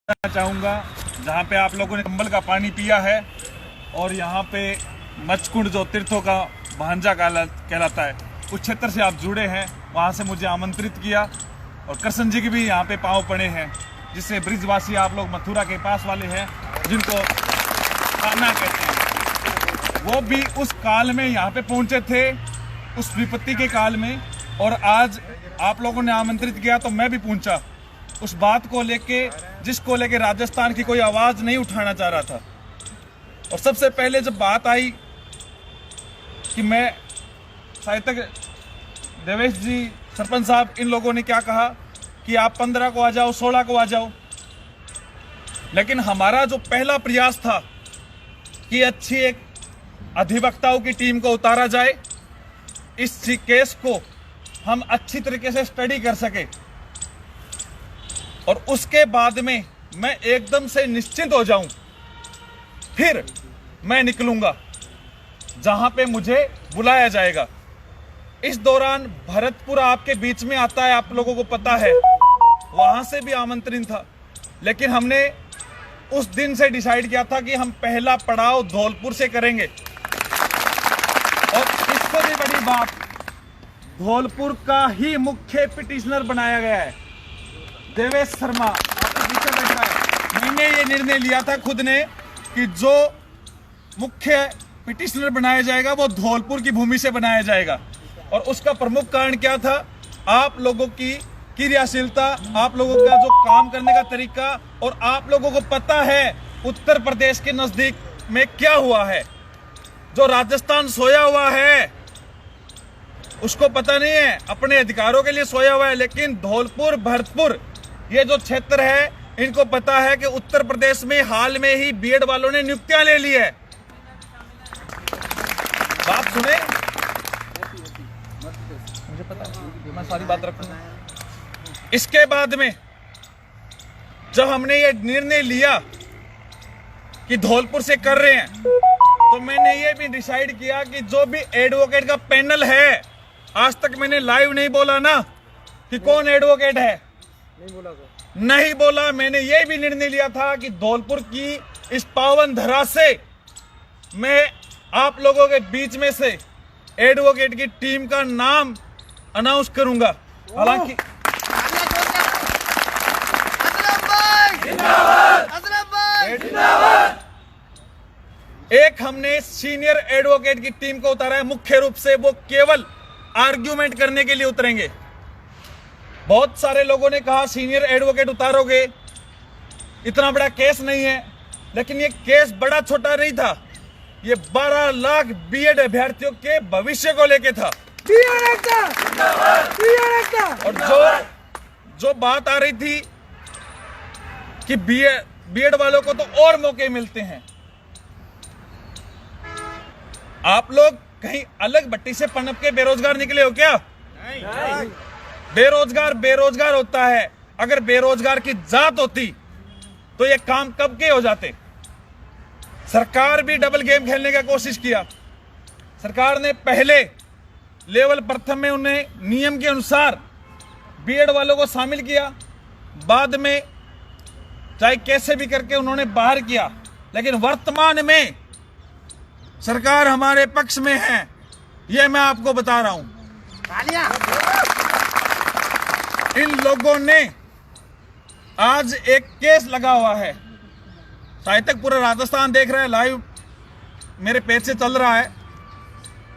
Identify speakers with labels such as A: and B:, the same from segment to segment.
A: चाहूँगा जहाँ पे आप लोगों ने कंबल का पानी पिया है और यहाँ पे मचकुंड जो तीर्थों का भांजा कहलाता है, उस क्षेत्र से आप जुड़े हैं, वहाँ से मुझे आमंत्रित किया और कृष्ण जी के भी यहाँ पे पाँव पड़े हैं, जिससे ब्रिजवासी आप लोग मथुरा के पास वाले हैं जिनको कान्हा कहते हैं, वो भी उस काल में यहाँ पे पहुँचे थे, उस विपत्ति के काल में। और आज आप लोगों ने आमंत्रित किया तो मैं भी पहुँचा उस बात को लेके जिसको लेके राजस्थान की कोई आवाज़ नहीं उठाना चाह रहा था। और सबसे पहले जब बात आई कि मैं साहित्यक देवेश जी, सरपंच साहब, इन लोगों ने क्या कहा कि आप 15 को आ जाओ, 16 को आ जाओ, लेकिन हमारा जो पहला प्रयास था कि अच्छी एक अधिवक्ताओं की टीम को उतारा जाए, इस केस को हम अच्छी तरीके से स्टडी कर सके और उसके बाद में मैं एकदम से निश्चिंत हो जाऊं, फिर मैं निकलूंगा जहां पे मुझे बुलाया जाएगा। इस दौरान भरतपुर आपके बीच में आता है, आप लोगों को पता है, वहां से भी आमंत्रण था, लेकिन हमने उस दिन से डिसाइड किया था कि हम पहला पड़ाव धौलपुर से करेंगे। और इससे भी बड़ी बात, धौलपुर का ही मुख्य पिटिशनर बनाया गया है देवेश शर्मा, आपके पीछे बैठ रहा है। मैंने ये निर्णय लिया था खुद ने कि जो मुख्य पिटिशनर बनाया जाएगा वो धौलपुर की भूमि से बनाया जाएगा। और उसका प्रमुख कारण क्या था? आप लोगों की क्रियाशीलता, आप लोगों का जो काम करने का तरीका, और आप लोगों को पता है उत्तर प्रदेश के नजदीक में क्या हुआ है। जो राजस्थान सोया हुआ है उसको पता नहीं है, अपने अधिकारों के लिए सोया हुआ है, लेकिन धौलपुर, भरतपुर, ये जो क्षेत्र है, इनको पता है कि उत्तर प्रदेश में हाल में ही बीएड वालों ने नियुक्तियां ले ली है। बात सुने, मुझे पता है, मैं सारी बात रखूंगा। इसके बाद में जब हमने ये निर्णय लिया कि धौलपुर से कर रहे हैं, तो मैंने ये भी डिसाइड किया कि जो भी एडवोकेट का पैनल है, आज तक मैंने लाइव नहीं बोला ना कि कौन एडवोकेट है, नहीं बोला। मैंने ये भी निर्णय लिया था कि धौलपुर की इस पावन धरा से मैं आप लोगों के बीच में से एडवोकेट की टीम का नाम अनाउंस करूंगा। हालांकि एक हमने सीनियर एडवोकेट की टीम को उतारा है, मुख्य रूप से वो केवल आर्ग्यूमेंट करने के लिए उतरेंगे। बहुत सारे लोगों ने कहा सीनियर एडवोकेट उतारोगे, इतना बड़ा केस नहीं है, लेकिन ये केस बड़ा छोटा नहीं था, ये 12 लाख बीएड अभ्यर्थियों के भविष्य को लेके था। और जो बात आ रही थी कि बीएड वालों को तो और मौके मिलते हैं, आप लोग कहीं अलग भट्टी से पनप के बेरोजगार निकले हो क्या? नहीं। बेरोजगार होता है। अगर बेरोजगार की जात होती तो ये काम कब के हो जाते। सरकार भी डबल गेम खेलने का कोशिश किया। सरकार ने पहले लेवल प्रथम में उन्हें नियम के अनुसार बीएड वालों को शामिल किया, बाद में चाहे कैसे भी करके उन्होंने बाहर किया, लेकिन वर्तमान में सरकार हमारे पक्ष में है, यह मैं आपको बता रहा हूं। इन लोगों ने आज एक केस लगा हुआ है, साहित्यक पूरा राजस्थान देख रहा है, लाइव मेरे पेज से चल रहा है।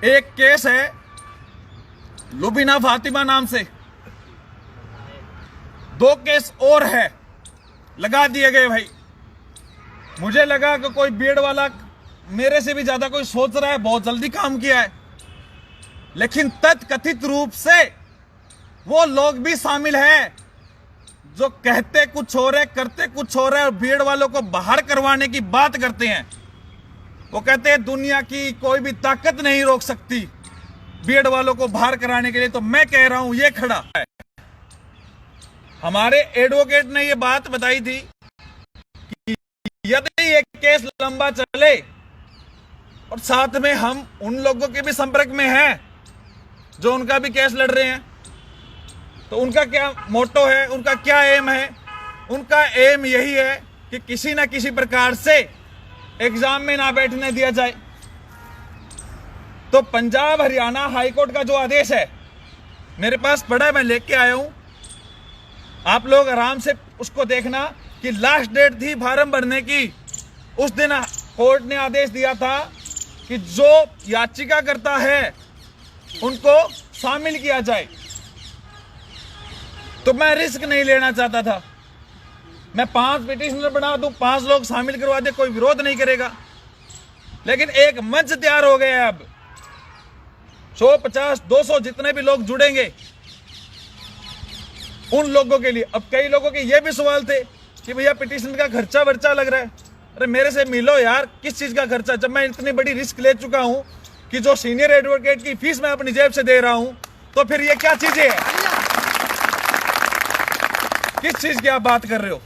A: एक केस है लुबीना फातिमा नाम से, 2 केस और है, लगा दिए गए। भाई मुझे लगा कि कोई बीएड वाला मेरे से भी ज्यादा कोई सोच रहा है, बहुत जल्दी काम किया है, लेकिन तथकथित रूप से वो लोग भी शामिल हैं जो कहते कुछ हो रहे, करते कुछ हो रहे, और बीएड वालों को बाहर करवाने की बात करते हैं। वो कहते हैं दुनिया की कोई भी ताकत नहीं रोक सकती बीएड वालों को बाहर कराने के लिए। तो मैं कह रहा हूं, ये खड़ा है। हमारे एडवोकेट ने ये बात बताई थी कि यदि ये केस लंबा चले, और साथ में हम उन लोगों के भी संपर्क में हैं जो उनका भी केस लड़ रहे हैं, तो उनका क्या मोटो है, उनका क्या एम है, उनका एम यही है कि किसी ना किसी प्रकार से एग्जाम में ना बैठने दिया जाए। तो पंजाब हरियाणा हाईकोर्ट का जो आदेश है मेरे पास पड़ा है, मैं लेके आया हूं, आप लोग आराम से उसको देखना कि लास्ट डेट थी फार्म भरने की। उस दिन कोर्ट ने आदेश दिया था कि जो याचिका करता है उनको शामिल किया जाए। तो मैं रिस्क नहीं लेना चाहता था, मैं 5 पिटिशनर बना दूं, 5 लोग शामिल करवा दे, कोई विरोध नहीं करेगा। लेकिन एक मंच तैयार हो गया है, अब 150 200 जितने भी लोग जुड़ेंगे उन लोगों के लिए। अब कई लोगों के ये भी सवाल थे कि भैया पिटिशन का खर्चा वर्चा लग रहा है। अरे मेरे से मिलो यार, किस चीज का खर्चा, जब मैं इतनी बड़ी रिस्क ले चुका हूं कि जो सीनियर एडवोकेट की फीस मैं अपनी जेब से दे रहा हूं, तो फिर ये क्या चीजें है, किस चीज की आप बात कर रहे हो?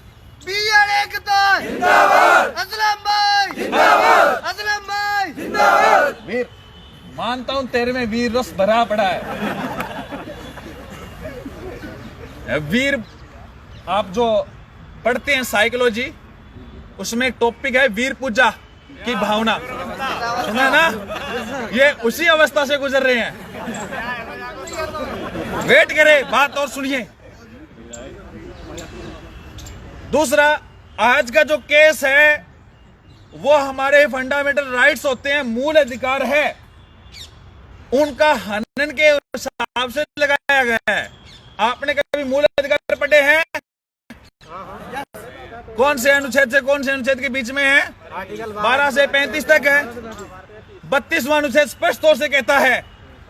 A: वीर, मानता हूं तेरे में वीर रस भरा पड़ा है। वीर, आप जो पढ़ते हैं साइकोलॉजी, उसमें एक टॉपिक है वीर पूजा की भावना, सुना ना? ये उसी अवस्था से गुजर रहे हैं। वेट करें, बात और सुनिए। दूसरा, आज का जो केस है वो हमारे फंडामेंटल राइट्स होते हैं, मूल अधिकार है, उनका हनन के हिसाब से लगाया गया है। आपने कभी मूल अधिकार पढ़े हैं? कौन से अनुच्छेद से कौन से अनुच्छेद के बीच में है? 12 से 35 तक है। 32वां अनुच्छेद स्पष्ट तौर से कहता है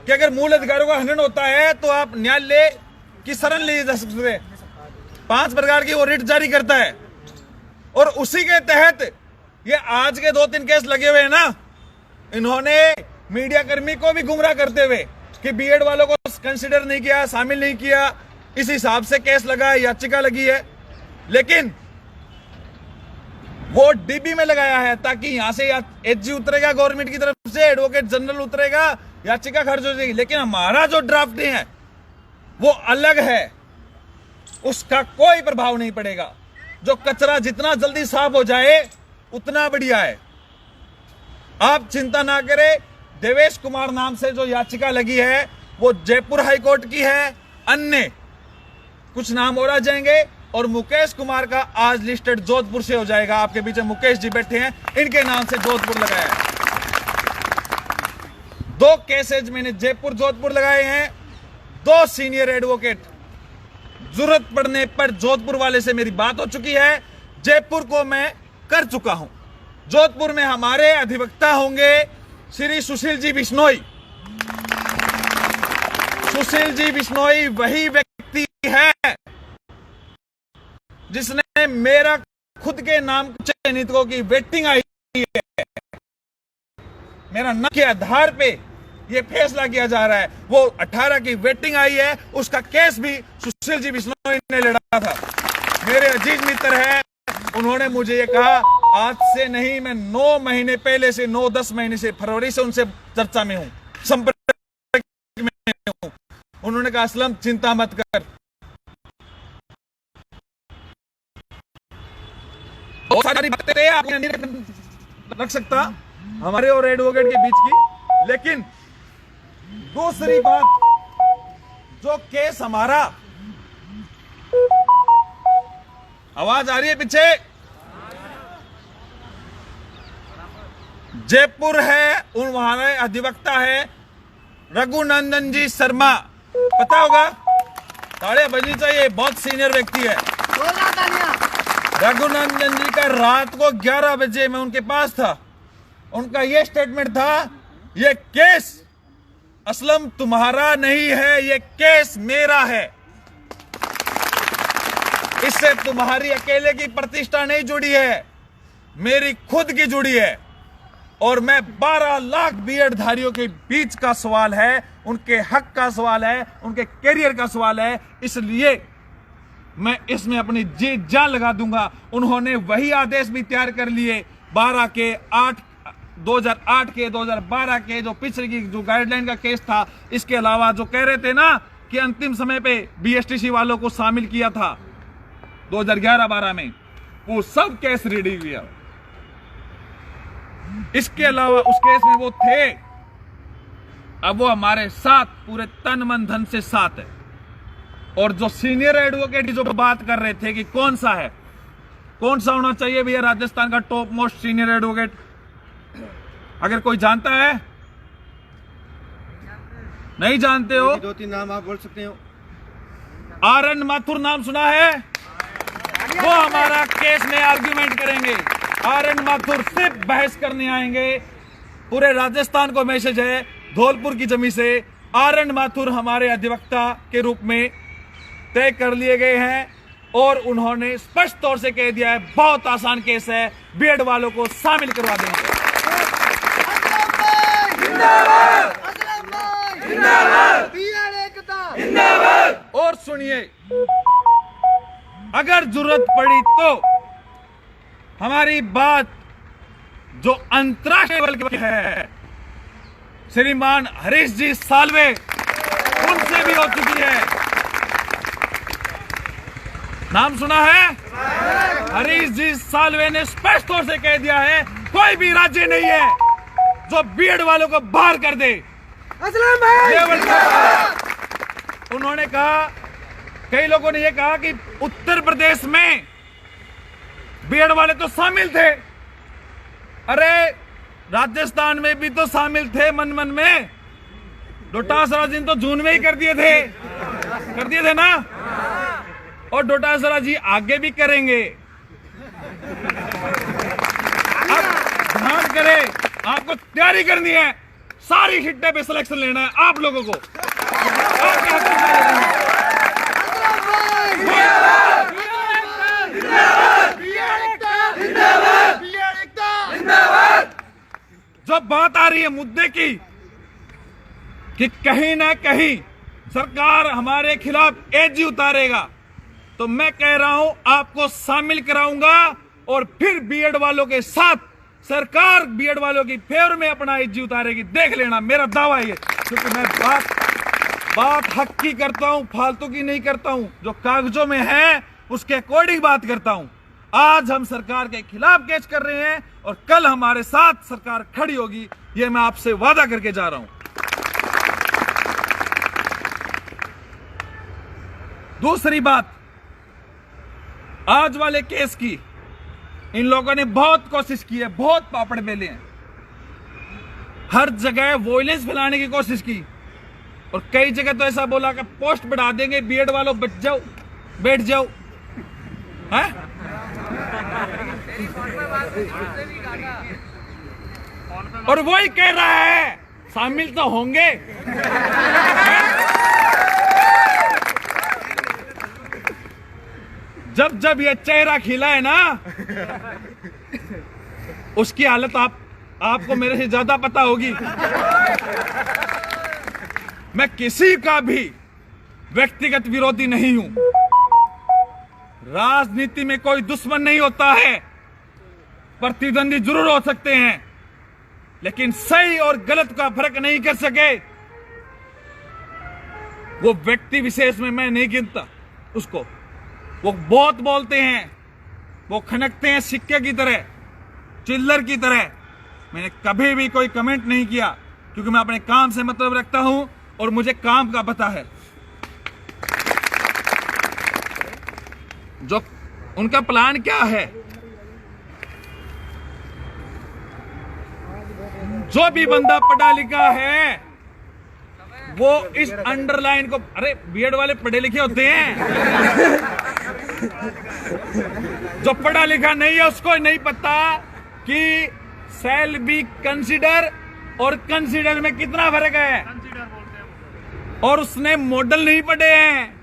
A: कि अगर मूल अधिकारों का हनन होता है तो आप न्यायालय की शरण ली जा सकते हैं। 5 प्रकार की वो रिट जारी करता है, और उसी के तहत ये आज के 2-3 केस लगे हुए हैं ना, इन्होंने मीडिया कर्मी को भी गुमराह करते हुए कि बीएड वालों को कंसिडर नहीं किया, शामिल नहीं किया, इस हिसाब से केस लगा है, याचिका लगी है। लेकिन वो डीबी में लगाया है ताकि यहां से एचजी उतरेगा, गवर्नमेंट की तरफ से एडवोकेट जनरल उतरेगा, याचिका खर्च हो जाएगी। लेकिन हमारा जो ड्राफ्टिंग है वो अलग है, उसका कोई प्रभाव नहीं पड़ेगा। जो कचरा जितना जल्दी साफ हो जाए उतना बढ़िया है। आप चिंता ना करें, देवेश कुमार नाम से जो याचिका लगी है वो जयपुर हाईकोर्ट की है, अन्य कुछ नाम और आ जाएंगे, और मुकेश कुमार का आज लिस्टेड जोधपुर से हो जाएगा। आपके पीछे मुकेश जी बैठे हैं, इनके नाम से जोधपुर लगाया है। 2 केसेज मैंने जयपुर जोधपुर लगाए हैं, 2 सीनियर एडवोकेट। जरूरत पड़ने पर जोधपुर वाले से मेरी बात हो चुकी है, जयपुर को मैं कर चुका हूं। जोधपुर में हमारे अधिवक्ता होंगे श्री सुशील जी बिश्नोई। सुशील जी बिश्नोई वही व्यक्ति है जिसने मेरा खुद के नाम चयनितों की वेटिंग आई है, मेरा नाम के आधार पे ये फैसला किया जा रहा है। वो 18 की वेटिंग आई है, उसका केस भी सुशील जी बिश्नोई ने लड़ा था। मेरे अजीज मित्र हैं, उन्होंने मुझे ये कहा, आज से नहीं, मैं 9 महीने पहले से, 9-10 महीने से, फरवरी से उनसे चर्चा में हूं, संपर्क में हूं। उन्होंने कहा असलम चिंता मत कर, बहुत सारी बातें आप नहीं रख सकता हमारे और एडवोकेट के बीच की। लेकिन दूसरी बात, जो केस हमारा, आवाज आ रही है पीछे, जयपुर है, उन हमारे अधिवक्ता है रघुनंदन जी शर्मा, पता होगा, ताड़ियां बजनी चाहिए, बहुत सीनियर व्यक्ति है। रघुनंदन जी का रात को 11 बजे मैं उनके पास था, उनका यह स्टेटमेंट था, यह केस असलम तुम्हारा नहीं है, यह केस मेरा है, इससे तुम्हारी अकेले की प्रतिष्ठा नहीं जुड़ी है, मेरी खुद की जुड़ी है। और मैं 12 लाख बीएड धारियों के बीच का सवाल है, उनके हक का सवाल है, उनके कैरियर का सवाल है, इसलिए मैं इसमें अपनी जी जान लगा दूंगा। उन्होंने वही आदेश भी तैयार कर लिए 12 के 8 2008 के 2012 के जो पिछले की जो गाइडलाइन का केस था। इसके अलावा जो कह रहे थे ना कि अंतिम समय पे बीएसटीसी वालों को शामिल किया था, 2011-12 में, वो सब केस रेडी हुआ। इसके अलावा उस केस में वो थे, अब वो हमारे साथ पूरे तन मन धन से साथ है। और जो सीनियर एडवोकेट जो बात कर रहे थे कि कौन सा है, कौन सा होना चाहिए भैया राजस्थान का टॉप मोस्ट सीनियर एडवोकेट, अगर कोई जानता है? नहीं जानते हो?
B: 2-3 नाम आप बोल सकते हो।
A: आर.एन. माथुर नाम सुना है? वो हमारा केस में आर्ग्यूमेंट करेंगे। आर.एन. माथुर सिर्फ बहस करने आएंगे। पूरे राजस्थान को मैसेज है, धौलपुर की जमीन से आर.एन. माथुर हमारे अधिवक्ता के रूप में तय कर लिए गए हैं और उन्होंने स्पष्ट तौर से कह दिया है बहुत आसान केस है, बीएड वालों को शामिल करवा देंगे। और सुनिए, अगर जरूरत पड़ी तो हमारी बात जो अंतरराष्ट्रीय लेवल की है, श्रीमान हरीश जी साल्वे, उनसे भी हो चुकी है। नाम सुना है? हरीश जी साल्वे ने स्पष्ट तौर से कह दिया है कोई भी राज्य नहीं है जो बीएड वालों को बाहर कर दे। उन्होंने कहा, कई लोगों ने यह कहा कि उत्तर प्रदेश में बीएड वाले तो शामिल थे। अरे राजस्थान में भी तो शामिल थे मन मन में। डोटासरा जी तो जून में ही कर दिए थे ना, और डोटासरा जी आगे भी करेंगे। अब ध्यान करें, आपको तैयारी करनी है, सारी हिट्टे पे सिलेक्शन लेना है आप लोगों को। जब बात आ रही है मुद्दे की कि कहीं ना कहीं सरकार हमारे खिलाफ एजी उतारेगा, तो मैं कह रहा हूं आपको शामिल कराऊंगा और फिर बीएड वालों के साथ सरकार बीएड वालों की फेवर में अपना एजी उतारेगी। देख लेना, मेरा दावा है ये, क्योंकि मैं बात हक की करता हूं, फालतू की नहीं करता हूं। जो कागजों में है उसके अकॉर्डिंग बात करता हूं। आज हम सरकार के खिलाफ केस कर रहे हैं और कल हमारे साथ सरकार खड़ी होगी, ये मैं आपसे वादा करके जा रहा हूं। दूसरी बात, आज वाले केस की इन लोगों ने बहुत कोशिश की है, बहुत पापड़ बेले हैं, हर जगह वॉयलेंस फैलाने की कोशिश की और कई जगह तो ऐसा बोला कि पोस्ट बढ़ा देंगे, बीएड वालों बच जाओ, बैठ जाओ। है? और वही कह रहा है शामिल तो होंगे। जब ये चेहरा खिला है ना, उसकी हालत आपको मेरे से ज्यादा पता होगी। मैं किसी का भी व्यक्तिगत विरोधी नहीं हूं। राजनीति में कोई दुश्मन नहीं होता है, प्रतिद्वंदी जरूर हो सकते हैं, लेकिन सही और गलत का फर्क नहीं कर सके। वो व्यक्ति विशेष में मैं नहीं गिनता उसको। वो बहुत बोलते हैं, वो खनकते हैं सिक्के की तरह, चिल्लर की तरह। मैंने कभी भी कोई कमेंट नहीं किया, क्योंकि मैं अपने काम से मतलब रखता हूं और मुझे काम का पता है। जो उनका प्लान क्या है, जो भी बंदा पढ़ा लिखा है वो इस अंडरलाइन को, अरे बीएड वाले पढ़े लिखे होते हैं, जो पढ़ा लिखा नहीं है उसको नहीं पता कि शैल बी कंसीडर और कंसीडर में कितना फर्क है। और उसने मॉडल नहीं पढ़े हैं।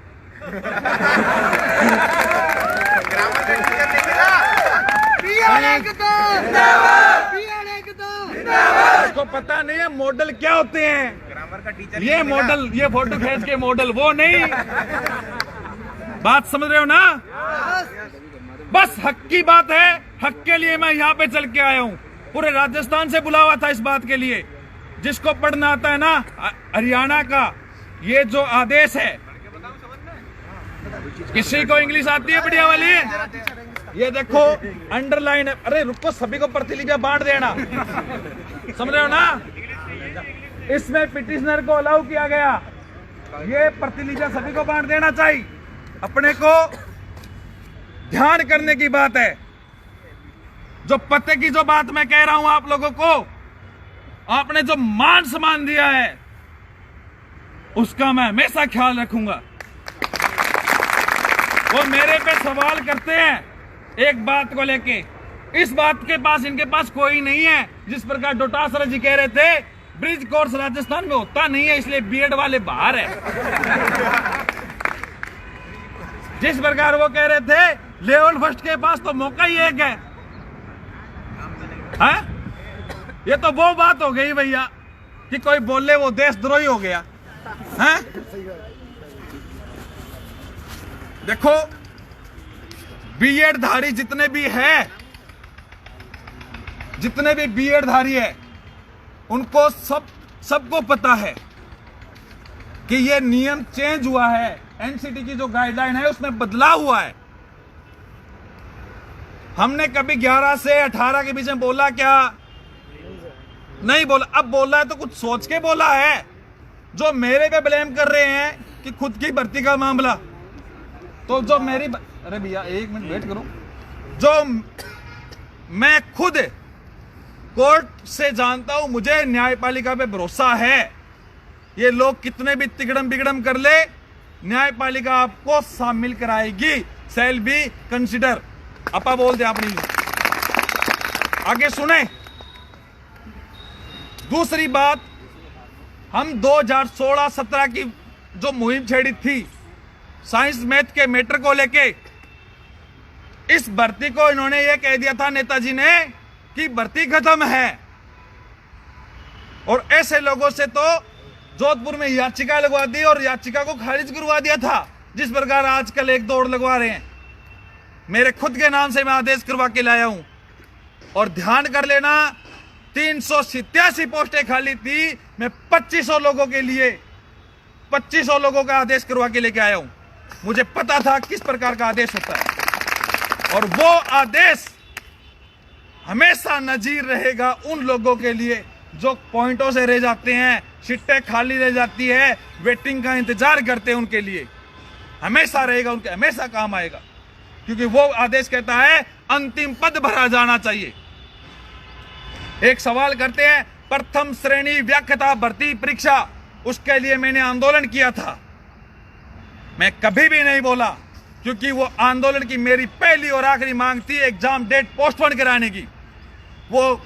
A: उसको पता नहीं है मॉडल क्या होते हैं। ये मॉडल, ये फोटो खींच के मॉडल, वो नहीं। बात समझ रहे हो ना? बस हक की बात है, हक के लिए मैं यहाँ पे चल के आया हूँ। पूरे राजस्थान से बुला हुआ था इस बात के लिए। जिसको पढ़ना आता है ना, हरियाणा का ये जो आदेश है, किसी को इंग्लिश आती है बढ़िया वाली? ये देखो अंडरलाइन है। अरे रुको, सभी को प्रतिलिपियां बांट देना, समझ रहे हो ना? इसमें पिटिशनर को अलाउ किया गया, ये प्रतिलिपियां सभी को बांट देना चाहिए। अपने को ध्यान करने की बात है। जो पते की जो बात मैं कह रहा हूं आप लोगों को, आपने जो मान सम्मान दिया है उसका मैं हमेशा ख्याल रखूंगा। वो मेरे पे सवाल करते हैं एक बात को लेके, इस बात के पास इनके पास कोई नहीं है। जिस प्रकार डोटासरा जी कह रहे थे ब्रिज कोर्स राजस्थान में होता नहीं है इसलिए बीएड वाले बाहर है। जिस प्रकार वो कह रहे थे लेवल फर्स्ट के पास तो मौका ही एक है। ये तो वो बात हो गई भैया कि कोई बोले वो देशद्रोही हो गया है। देखो बीएड धारी जितने भी बीएड धारी है उनको सबको पता है कि ये नियम चेंज हुआ है। एनसीटी की जो गाइडलाइन है उसमें बदलाव हुआ है। हमने कभी 11 से 18 के बीच में बोला क्या? नहीं बोला। अब बोला है तो कुछ सोच के बोला है। जो मेरे पे ब्लेम कर रहे हैं कि खुद की भर्ती का मामला, तो जो मेरी अरे भैया एक मिनट वेट करो। जो मैं खुद कोर्ट से जानता हूं, मुझे न्यायपालिका पे भरोसा है। ये लोग कितने भी तिगड़म बिगड़म कर ले, न्यायपालिका आपको शामिल कराएगी। सेल बी कंसिडर अपा बोल दे आपने। आगे सुने। दूसरी बात, हम 2016-17 की जो मुहिम छेड़ी थी साइंस मैथ के मैटर को लेके, इस भर्ती को इन्होंने ये कह दिया था नेताजी ने कि भर्ती खत्म है। और ऐसे लोगों से तो जोधपुर में याचिका लगवा दी और याचिका को खारिज करवा दिया था। जिस प्रकार आजकल एक दौड़ लगवा रहे हैं, मेरे खुद के नाम से मैं आदेश करवा के लाया हूं। और ध्यान कर लेना, 387 पोस्टें खाली थी, मैं 2500 लोगों के लिए 2500 लोगों का आदेश करवा के लेके आया हूं। मुझे पता था किस प्रकार का आदेश होता है और वो आदेश हमेशा नजीर रहेगा उन लोगों के लिए जो पॉइंटों से रह जाते हैं, सीटें खाली रह जाती है, वेटिंग का इंतजार करते हैं। उनके लिए हमेशा रहेगा, उनके हमेशा काम आएगा, क्योंकि वो आदेश कहता है अंतिम पद भरा जाना चाहिए। एक सवाल करते हैं, प्रथम श्रेणी व्याख्याता भर्ती परीक्षा, उसके लिए मैंने आंदोलन किया था। मैं कभी भी नहीं बोला, क्योंकि वो आंदोलन की मेरी पहली और आखिरी मांग थी एग्जाम डेट पोस्टपोन कराने की। वो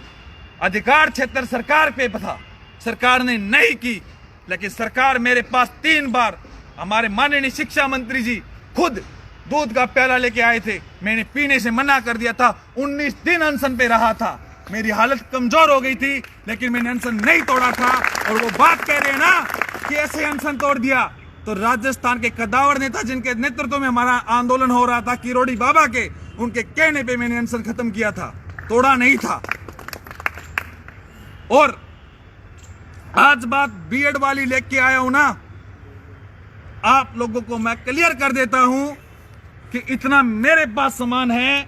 A: अधिकार क्षेत्र सरकार पे था, सरकार ने नहीं की। लेकिन सरकार मेरे पास 3 बार, हमारे माननीय शिक्षा मंत्री जी खुद दूध का प्याला लेके आए थे, मैंने पीने से मना कर दिया था। 19 दिन अनशन पे रहा था, मेरी हालत कमजोर हो गई थी, लेकिन मैंने अनशन नहीं तोड़ा था। और वो बात कह रहे हैं ना कि ऐसे अनशन तोड़ दिया, तो राजस्थान के कदावर नेता जिनके नेतृत्व में हमारा आंदोलन हो रहा था, किरोड़ी बाबा के, उनके कहने पे मैंने अनशन खत्म किया था, तोड़ा नहीं था। और आज बात बीएड वाली लेके आया हूं ना, आप लोगों को मैं क्लियर कर देता हूं कि इतना मेरे पास सामान है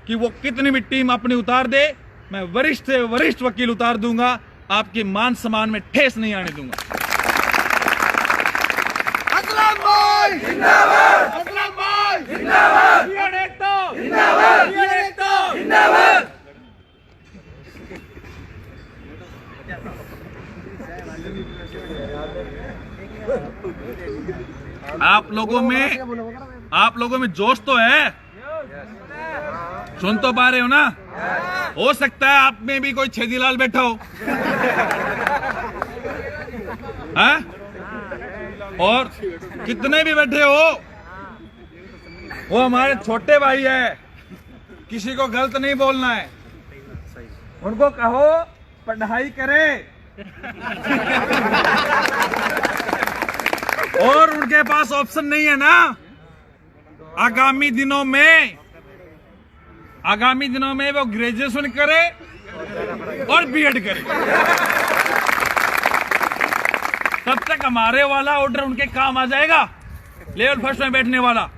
A: कि वो कितनी भी टीम अपनी उतार दे, मैं वरिष्ठ से वरिष्ठ वकील उतार दूंगा, आपके मान सम्मान में ठेस नहीं आने दूंगा। असलम भाई जिंदाबाद, असलम भाई जिंदाबाद, बीएड एकता जिंदाबाद, बीएड एकता जिंदाबाद। आप लोगों में जोश तो है, सुन तो पा रहे हो ना? हो सकता है आप में भी कोई छेदीलाल बैठा हो है? और कितने भी बैठे हो, वो हमारे छोटे भाई है, किसी को गलत नहीं बोलना है। उनको कहो पढ़ाई करे और उनके पास ऑप्शन नहीं है ना, आगामी दिनों में वो ग्रेजुएशन करे और बीएड करे। तब तक हमारे वाला ऑर्डर उनके काम आ जाएगा, लेवल फर्स्ट में बैठने वाला।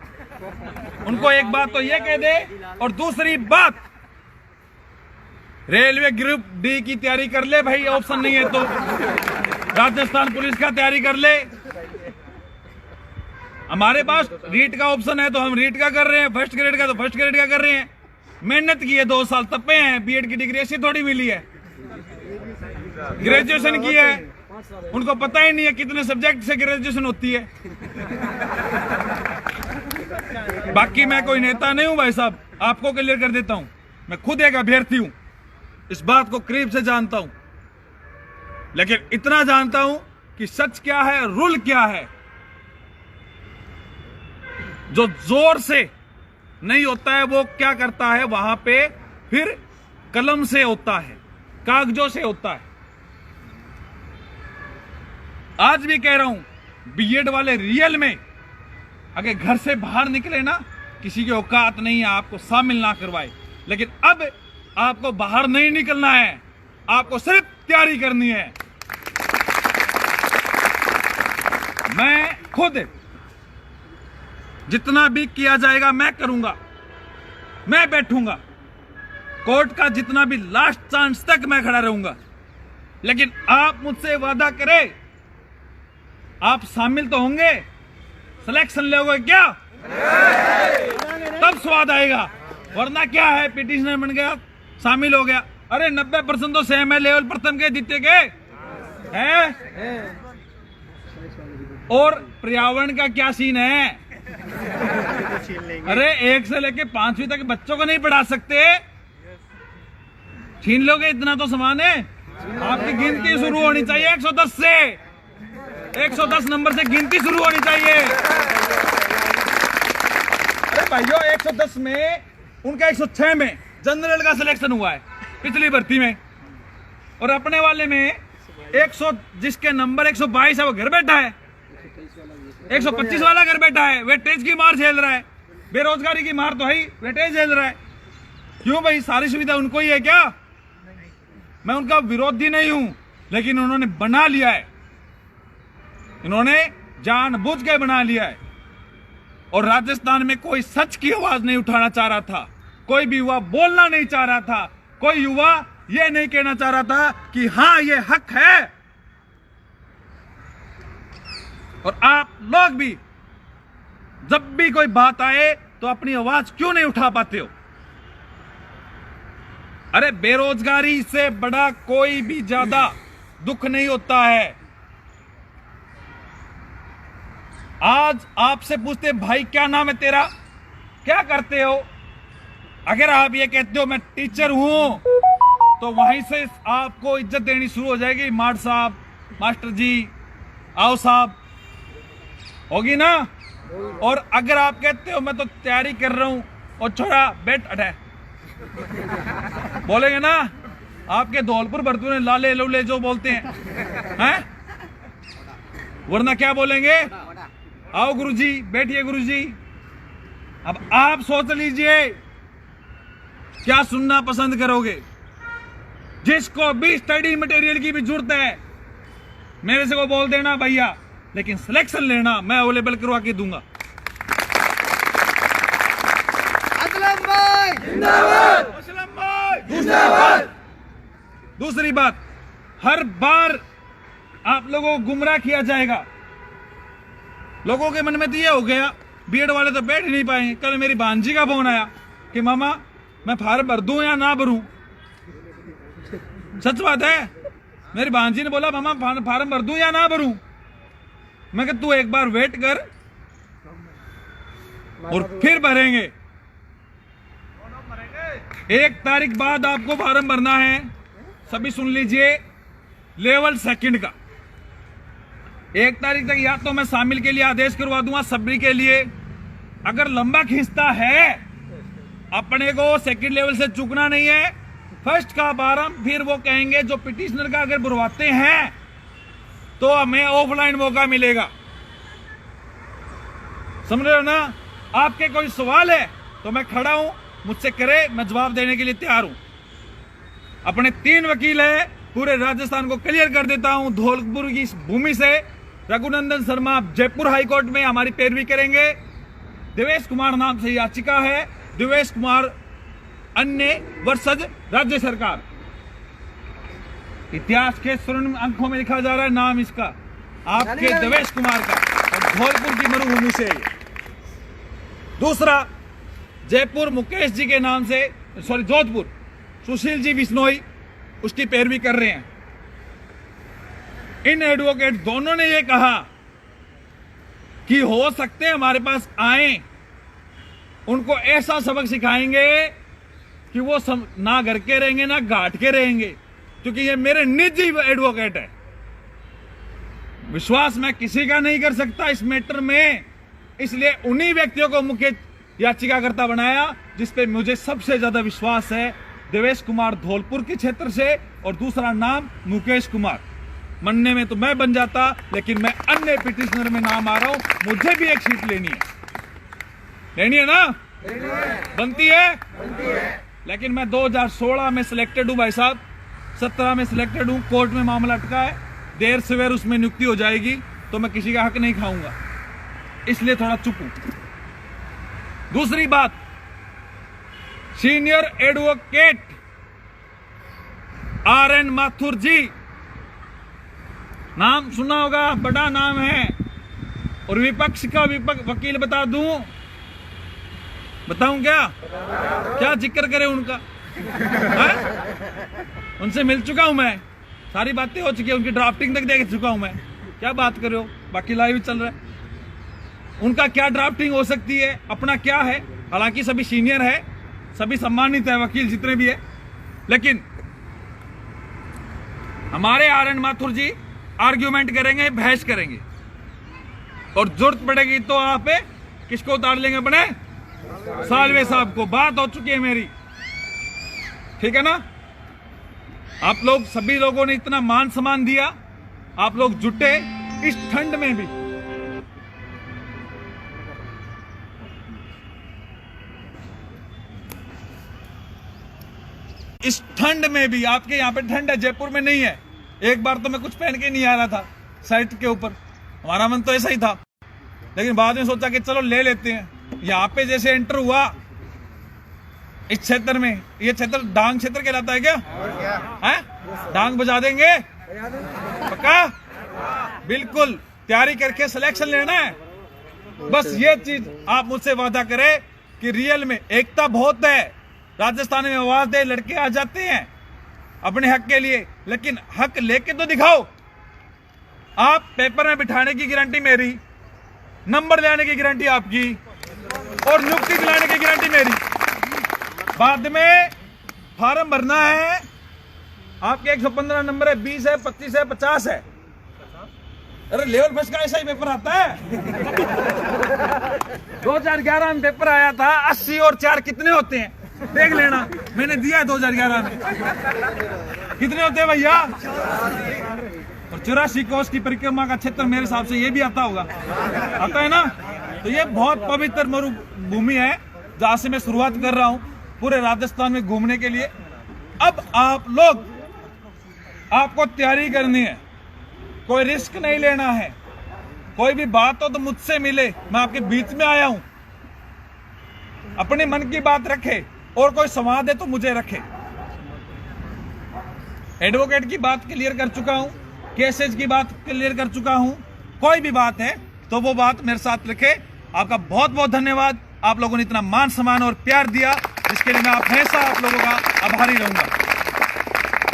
A: उनको एक बात तो ये कह दे, और दूसरी बात, रेलवे ग्रुप डी की तैयारी कर ले भाई, ऑप्शन नहीं है तो राजस्थान पुलिस का तैयारी कर ले। हमारे पास रीट का ऑप्शन है तो हम रीट का कर रहे हैं, फर्स्ट ग्रेड का तो फर्स्ट ग्रेड का कर रहे हैं। मेहनत की है, 2 साल तपे हैं, बीएड की डिग्री ऐसी थोड़ी मिली है, ग्रेजुएशन की है। उनको पता ही नहीं है कितने सब्जेक्ट से ग्रेजुएशन होती है। बाकी मैं कोई नेता नहीं हूं भाई साहब, आपको क्लियर कर देता हूं, मैं खुद एक अभ्यर्थी हूं, इस बात को करीब से जानता हूं। लेकिन इतना जानता हूं कि सच क्या है, रूल क्या है। जो जोर से नहीं होता है वो क्या करता है, वहां पे फिर कलम से होता है, कागजों से होता है। आज भी कह रहा हूं, बीएड वाले रियल में अगर घर से बाहर निकले ना, किसी की औकात नहीं है आपको शामिल ना करवाए। लेकिन अब आपको बाहर नहीं निकलना है, आपको सिर्फ तैयारी करनी है। मैं खुद जितना भी किया जाएगा मैं करूंगा, मैं बैठूंगा, कोर्ट का जितना भी लास्ट चांस तक मैं खड़ा रहूंगा। लेकिन आप मुझसे वादा करें, आप शामिल तो होंगे, सिलेक्शन लोगे क्या? तब स्वाद आएगा, वरना क्या है, पिटिशनर बन गया, शामिल हो गया। अरे 90% तो सेम है, लेवल प्रथम के द्वितीय के हैं। और पर्यावरण का क्या सीन है? अरे 1 से लेके 5वीं तक बच्चों को नहीं पढ़ा सकते, छीन लोगे इतना तो समान है। आपकी गिनती शुरू होनी चाहिए 110 से, 110 नंबर से गिनती शुरू होनी चाहिए। अरे भाइयों 110 में उनका 106 में जनरल का सिलेक्शन हुआ है पिछली भर्ती में, और अपने वाले में 100 जिसके नंबर 122 है वो घर बैठा है, 125 वाला घर बैठा है, वेटेज की मार झेल रहा है, बेरोजगारी की मार तो है ही, वेटेज झेल रहा है। क्यों भाई, सारी सुविधा उनको ही है क्या? मैं उनका विरोधी नहीं हूं, लेकिन उन्होंने बना लिया है, इन्होंने जानबूझ के बना लिया है। और राजस्थान में कोई सच की आवाज नहीं उठाना चाह रहा था, कोई भी युवा बोलना नहीं चाह रहा था, कोई युवा ये नहीं कहना चाह रहा था कि हां ये हक है। और आप लोग भी जब भी कोई बात आए तो अपनी आवाज क्यों नहीं उठा पाते हो? अरे बेरोजगारी से बड़ा कोई भी ज्यादा दुख नहीं होता है। आज आपसे पूछते भाई क्या नाम है तेरा, क्या करते हो? अगर आप ये कहते हो मैं टीचर हूं, तो वहीं से आपको इज्जत देनी शुरू हो जाएगी, मार साहब, मास्टर जी, आओ साहब, होगी ना। और अगर आप कहते हो मैं तो तैयारी कर रहा हूं, और छोरा बैठ अटै, बोलेंगे ना आपके धौलपुर भरतू ने लाले लूले जो बोलते हैं, वरना क्या बोलेंगे? आओ गुरुजी, बैठिए गुरुजी। अब आप सोच लीजिए क्या सुनना पसंद करोगे। जिसको भी स्टडी मटेरियल की भी जरूरत है मेरे से को बोल देना भैया, लेकिन सिलेक्शन लेना मैं अवेलेबल करवा के दूंगा। असलम भाई जिंदाबाद, असलम भाई जिंदाबाद। दूसरी बात, हर बार आप लोगों को गुमराह किया जाएगा। लोगों के मन में तो ये हो गया बीएड वाले तो बैठ ही नहीं पाए। कल मेरी भांजी का फोन आया कि मामा मैं फार्म भर दूं या ना भरूं। सच बात है, मेरी भांजी ने बोला मामा फार्म भर दूं या ना भरूं। मैं कहा तू एक बार वेट कर और फिर भरेंगे। 1 तारीख बाद आपको फार्म भरना है, सभी सुन लीजिए, लेवल 2 का। 1 तारीख तक या तो मैं शामिल के लिए आदेश करवा दूंगा सभी के लिए। अगर लंबा खींचता है, अपने को 2nd लेवल से चूकना नहीं है, फर्स्ट का फार्म फिर वो कहेंगे जो पिटिशनर का अगर भरवाते हैं तो हमें ऑफलाइन मौका मिलेगा। समझ रहे हो ना? आपके कोई सवाल है तो मैं खड़ा हूं, मुझसे करे, मैं जवाब देने के लिए तैयार हूं। अपने 3 वकील है, पूरे राजस्थान को क्लियर कर देता हूं। धौलपुर की इस भूमि से रघुनंदन शर्मा जयपुर हाईकोर्ट में हमारी पैरवी करेंगे, देवेश कुमार नाम से याचिका है। देवेश कुमार अन्य वर्षज राज्य सरकार। इतिहास के स्वर्णिम अंकों में लिखा जा रहा है नाम इसका, आपके देवेश कुमार का, और धौलपुर की मरुभूमि से। दूसरा, जयपुर मुकेश जी के नाम से, सॉरी जोधपुर सुशील जी बिश्नोई उसकी पैरवी कर रहे हैं। इन एडवोकेट दोनों ने यह कहा कि हो सकते हमारे पास आए, उनको ऐसा सबक सिखाएंगे कि वो ना घर के रहेंगे ना घाट के रहेंगे, क्योंकि ये मेरे निजी एडवोकेट है। विश्वास मैं किसी का नहीं कर सकता इस मैटर में, इसलिए उन्हीं व्यक्तियों को मुख्य याचिकाकर्ता बनाया जिस पे मुझे सबसे ज्यादा विश्वास है, देवेश कुमार धौलपुर के क्षेत्र से, और दूसरा नाम मुकेश कुमार। मनने में तो मैं बन जाता, लेकिन मैं अन्य पिटिशनर में नाम आ रहा हूं, मुझे भी एक सीट लेनी है ना? बनती है। लेकिन मैं 2016 में सिलेक्टेड हूं भाई साहब, 17 में सिलेक्टेड हूं, कोर्ट में मामला अटका है, देर सवेर उसमें नियुक्ति हो जाएगी, तो मैं किसी का हक नहीं खाऊंगा, इसलिए थोड़ा चुप हूं। दूसरी बात, सीनियर एडवोकेट RN माथुर जी, नाम सुना होगा, बड़ा नाम है, और विपक्ष का वकील बता दूं, बताऊं क्या जिक्र करे उनका? उनसे मिल चुका हूं मैं, सारी बातें हो चुकी है, उनकी ड्राफ्टिंग तक देख चुका हूं मैं, क्या बात कर रहे हो, बाकी लाइव चल रहा है। उनका क्या ड्राफ्टिंग हो सकती है, अपना क्या है, हालांकि सभी सीनियर है, सभी सम्मानित है वकील जितने भी है, लेकिन हमारे RN माथुर जी आर्ग्यूमेंट करेंगे, बहस करेंगे, और जरूरत पड़ेगी तो आप किसको उतार लेंगे अपने सालवे साहब को। बात हो चुकी है मेरी, ठीक है ना? आप लोग सभी लोगों ने इतना मान सम्मान दिया, आप लोग जुटे इस ठंड में भी। इस ठंड में भी आपके यहाँ पे ठंड है, जयपुर में नहीं है। एक बार तो मैं कुछ पहन के नहीं आ रहा था साइट के ऊपर, हमारा मन तो ऐसा ही था, लेकिन बाद में सोचा कि चलो ले लेते हैं। यहाँ पे जैसे एंटर हुआ इस क्षेत्र में, ये क्षेत्र डांग क्षेत्र कहलाता है क्या? है? डांग बजा देंगे पक्का? बिल्कुल तैयारी करके सिलेक्शन लेना है। बस ये चीज आप मुझसे वादा करें कि रियल में एकता बहुत है। राजस्थान में आवाज दे लड़के आ जाते हैं अपने हक के लिए, लेकिन हक लेके तो दिखाओ। आप पेपर में बिठाने की गारंटी मेरी, नंबर लेने की गारंटी आपकी, और नियुक्ति दिलाने की गारंटी मेरी। बाद में फार्म भरना है, आपके 115 नंबर है, 20 है, 25 है, 50 है। अरे लेवल फर्स्ट का ऐसा ही पेपर आता है। 2011 में पेपर आया था, 80 और 4 कितने होते हैं देख लेना, मैंने दिया है 2011 में। कितने होते हैं भैया? और 84 कोस की परिक्रमा का क्षेत्र मेरे हिसाब से ये भी आता होगा, आता है ना? तो ये बहुत पवित्र मरुभूमि है जहां से मैं शुरुआत कर रहा हूं पूरे राजस्थान में घूमने के लिए। अब आप लोग, आपको तैयारी करनी है, कोई रिस्क नहीं लेना है, कोई भी बात हो तो मुझसे मिले, मैं आपके बीच में आया हूं। अपने मन की बात रखे, और कोई संवाद है तो मुझे रखे। एडवोकेट की बात क्लियर कर चुका हूं, केसेज की बात क्लियर कर चुका हूं, कोई भी बात है तो वो बात मेरे साथ रखे। आपका बहुत बहुत धन्यवाद, आप लोगों ने इतना मान सम्मान और प्यार दिया, जिसके लिए मैं हमेशा आप लोगों का आभारी रहूंगा।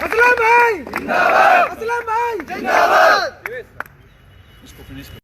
B: असलम भाई जिंदाबाद, असलम भाई जिंदाबाद।